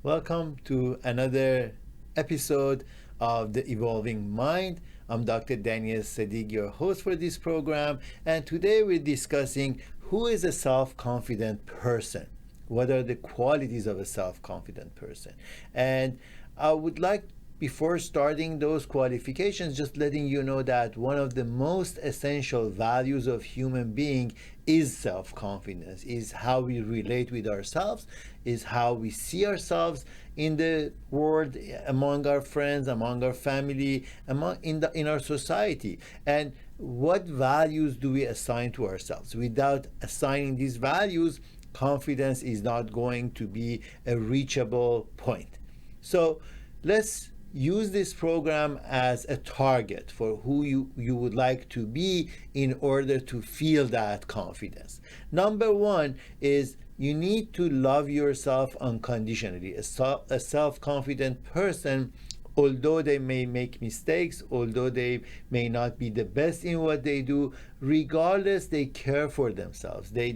Welcome to another episode of The Evolving Mind. I'm Dr. Daniel Sadigh, your host for this program, and today we're discussing who is a self-confident person. What are the qualities of a self-confident person? And I would like, before starting those qualifications, just letting you know that one of the most essential values of human being is self-confidence, is how we relate with ourselves, is how we see ourselves in the world, among our friends, among our family, in our society. And what values do we assign to ourselves? Without assigning these values, confidence is not going to be a reachable point. So let's use this program as a target for who you would like to be in order to feel that confidence. Number one is you need to love yourself unconditionally. A self-confident person, although they may make mistakes, although they may not be the best in what they do, regardless, they care for themselves. They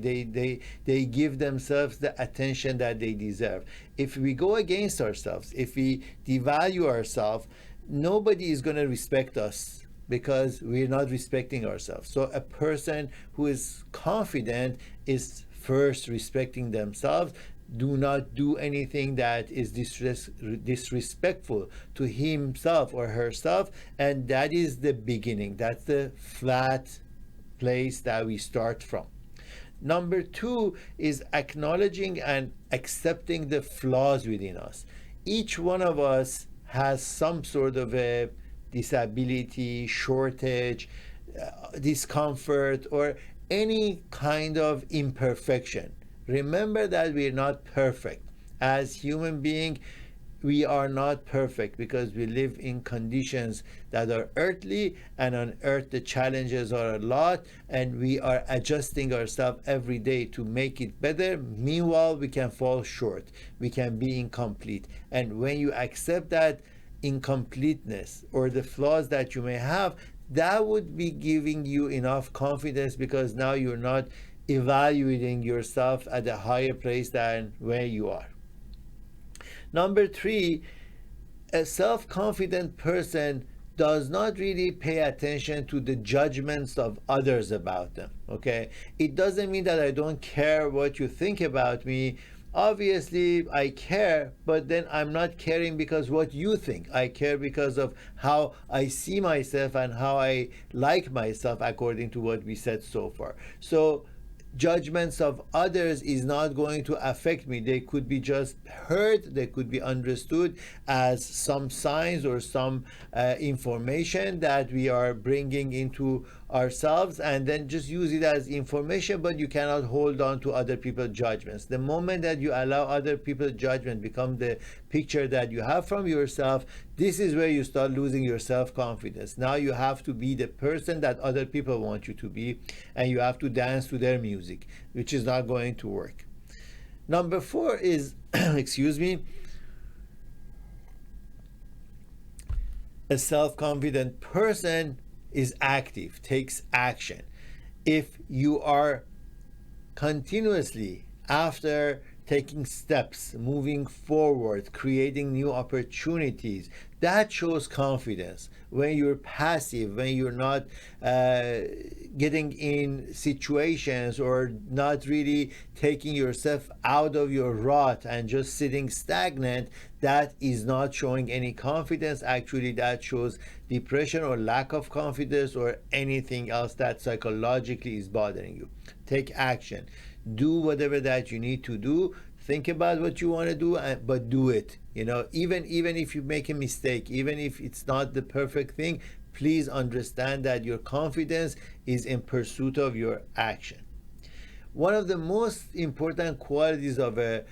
give themselves the attention that they deserve. If we go against ourselves, if we devalue ourselves, nobody is going to respect us because we're not respecting ourselves. So a person who is confident is first respecting themselves. Do not do anything that is disrespectful to himself or herself, and that is the beginning. That's the flat place that we start from. Number two is acknowledging and accepting the flaws within us. Each one of us has some sort of a disability, shortage, discomfort, or any kind of imperfection. Remember that we're not perfect. As human beings, we are not perfect because we live in conditions that are earthly, and on earth the challenges are a lot, and we are adjusting ourselves every day to make it better. Meanwhile, we can fall short. We can be incomplete. And when you accept that incompleteness or the flaws that you may have, that would be giving you enough confidence, because now you're not evaluating yourself at a higher place than where you are. Number three, a self-confident person does not really pay attention to the judgments of others about them. Okay, it doesn't mean that I don't care what you think about me. Obviously I care, but then I'm not caring because what you think. I care because of how I see myself and how I like myself, according to what we said so far. So judgments of others is not going to affect me. They could be just heard, they could be understood as some signs or some information that we are bringing into ourselves, and then just use it as information, but you cannot hold on to other people's judgments. The moment that you allow other people's judgment become the picture that you have from yourself, this is where you start losing your self-confidence. Now you have to be the person that other people want you to be, and you have to dance to their music, which is not going to work. Number four is excuse me, a self-confident person is active, takes action. If you are continuously, after taking steps, moving forward, creating new opportunities, that shows confidence. When you're passive, when you're not getting in situations or not really taking yourself out of your rut and just sitting stagnant, that is not showing any confidence. Actually, that shows depression or lack of confidence or anything else that psychologically is bothering you. Take action. Do whatever that you need to do. Think about what you want to do, but do it. You know, even if you make a mistake, even if it's not the perfect thing, please understand that your confidence is in pursuit of your action. One of the most important qualities of a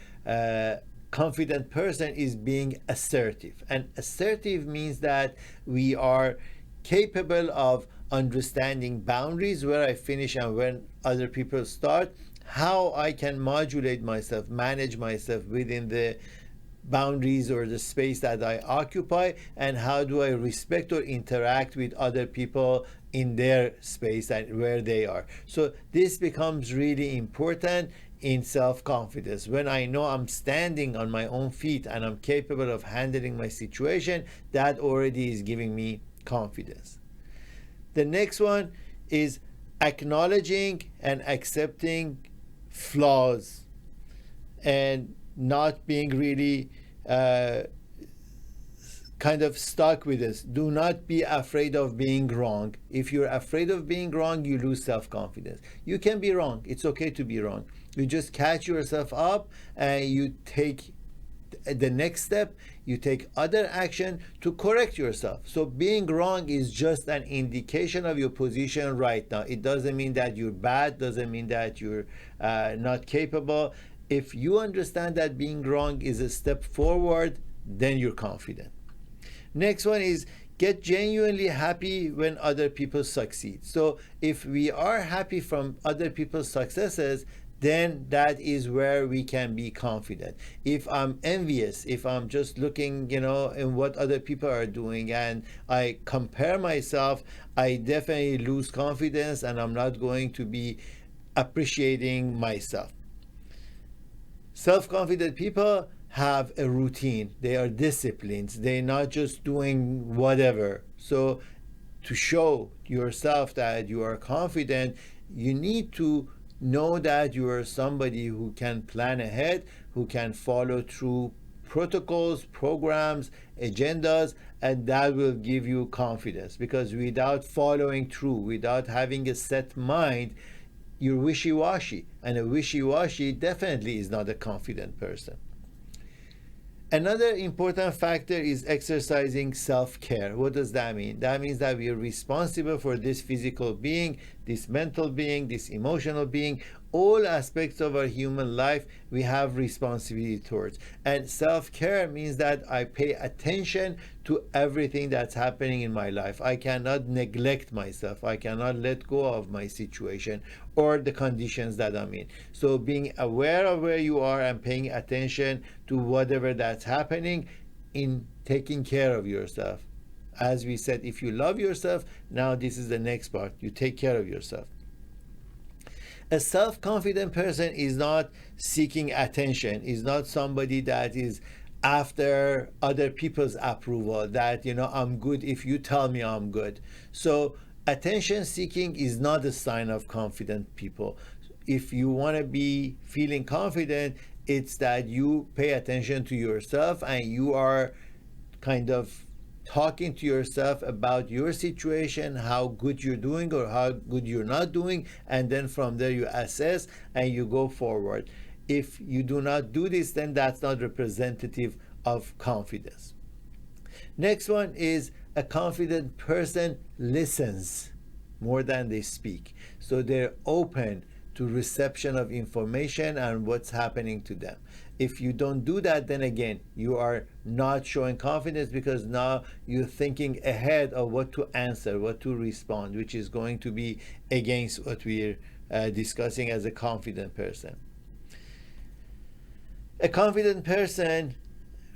confident person is being assertive. And assertive means that we are capable of understanding boundaries, where I finish and when other people start, how I can modulate myself, manage myself within the boundaries or the space that I occupy, and how do I respect or interact with other people in their space and where they are. So this becomes really important in self-confidence. When I know I'm standing on my own feet and I'm capable of handling my situation, that already is giving me confidence. The next one is acknowledging and accepting flaws and not being really kind of stuck with this. Do not be afraid of being wrong. If you're afraid of being wrong, you lose self-confidence. You can be wrong. It's okay to be wrong. You just catch yourself up and you take the next step, you take other action to correct yourself. So being wrong is just an indication of your position right now. It doesn't mean that you're bad, doesn't mean that you're not capable. If you understand that being wrong is a step forward, then you're confident. Next one is get genuinely happy when other people succeed. So if we are happy from other people's successes, then that is where we can be confident. If I'm envious, if I'm just looking, in what other people are doing and I compare myself, I definitely lose confidence and I'm not going to be appreciating myself. Self-confident people have a routine. They are disciplined. They're not just doing whatever. So to show yourself that you are confident, you need to know that you are somebody who can plan ahead, who can follow through protocols, programs, agendas, and that will give you confidence. Because without following through, without having a set mind, you're wishy-washy, and a wishy-washy definitely is not a confident person. Another important factor is exercising self-care. What does that mean? That means that we are responsible for this physical being, this mental being, this emotional being. All aspects of our human life we have responsibility towards. And self-care means that I pay attention to everything that's happening in my life. I cannot neglect myself. I cannot let go of my situation or the conditions that I'm in. So being aware of where you are and paying attention to whatever that's happening in taking care of yourself. As we said, if you love yourself, now this is the next part. You take care of yourself. A self-confident person is not seeking attention, is not somebody that is after other people's approval, that, I'm good if you tell me I'm good. So attention seeking is not a sign of confident people. If you want to be feeling confident, it's that you pay attention to yourself and you are kind of talking to yourself about your situation, how good you're doing or how good you're not doing, and then from there you assess and you go forward. If you do not do this, then that's not representative of confidence. Next one is a confident person listens more than they speak. So they're open to reception of information and what's happening to them. If you don't do that, then again, you are not showing confidence because now you're thinking ahead of what to answer, what to respond, which is going to be against what we're discussing as a confident person. A confident person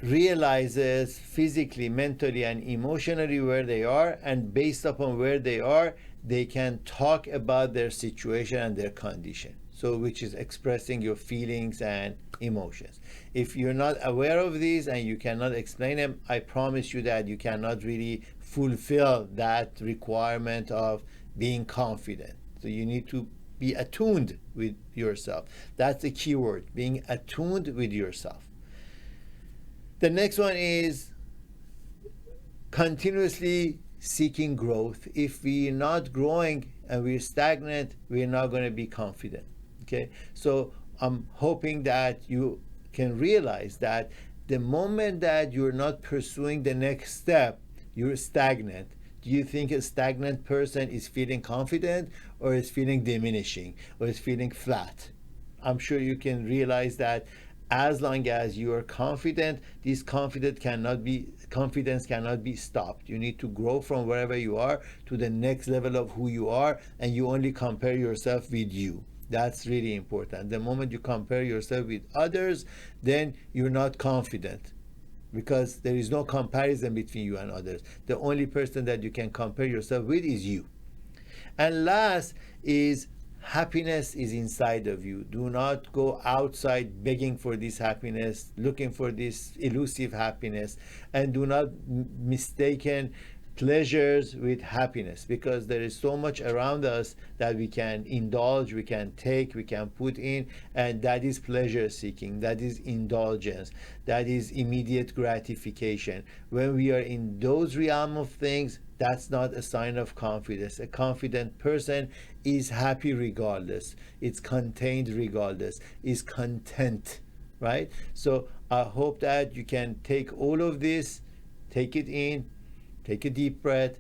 realizes physically, mentally, and emotionally where they are, and based upon where they are, they can talk about their situation and their condition. So which is expressing your feelings and emotions. If you're not aware of these and you cannot explain them, I promise you that you cannot really fulfill that requirement of being confident. So you need to be attuned with yourself. That's the key word, being attuned with yourself. The next one is continuously seeking growth. If we're not growing and we're stagnant, we're not going to be confident. Okay, so I'm hoping that you can realize that the moment that you're not pursuing the next step, you're stagnant. Do you think a stagnant person is feeling confident or is feeling diminishing or is feeling flat? I'm sure you can realize that as long as you are confident, this confidence cannot be stopped. You need to grow from wherever you are to the next level of who you are, and you only compare yourself with you. That's really important. The moment you compare yourself with others, then you're not confident. because there is no comparison between you and others. The only person that you can compare yourself with is you. And last is happiness is inside of you. Do not go outside begging for this happiness, looking for this elusive happiness, and do not mistaken pleasures with happiness, because there is so much around us that we can indulge, we can take, we can put in, and that is pleasure seeking, that is indulgence, that is immediate gratification. When we are in those realm of things, that's not a sign of confidence. A confident person is happy regardless, it's contained regardless, is content, right? So I hope that you can take all of this, take it in, take a deep breath,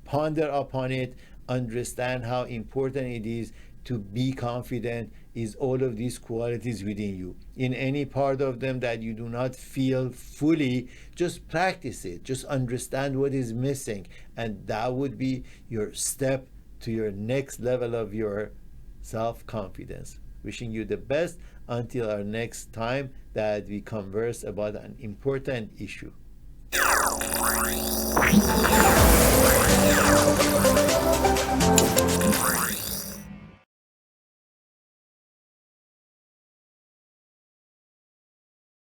ponder upon it, understand how important it is to be confident, is all of these qualities within you. In any part of them that you do not feel fully, just practice it, just understand what is missing, and that would be your step to your next level of your self-confidence. Wishing you the best until our next time that we converse about an important issue.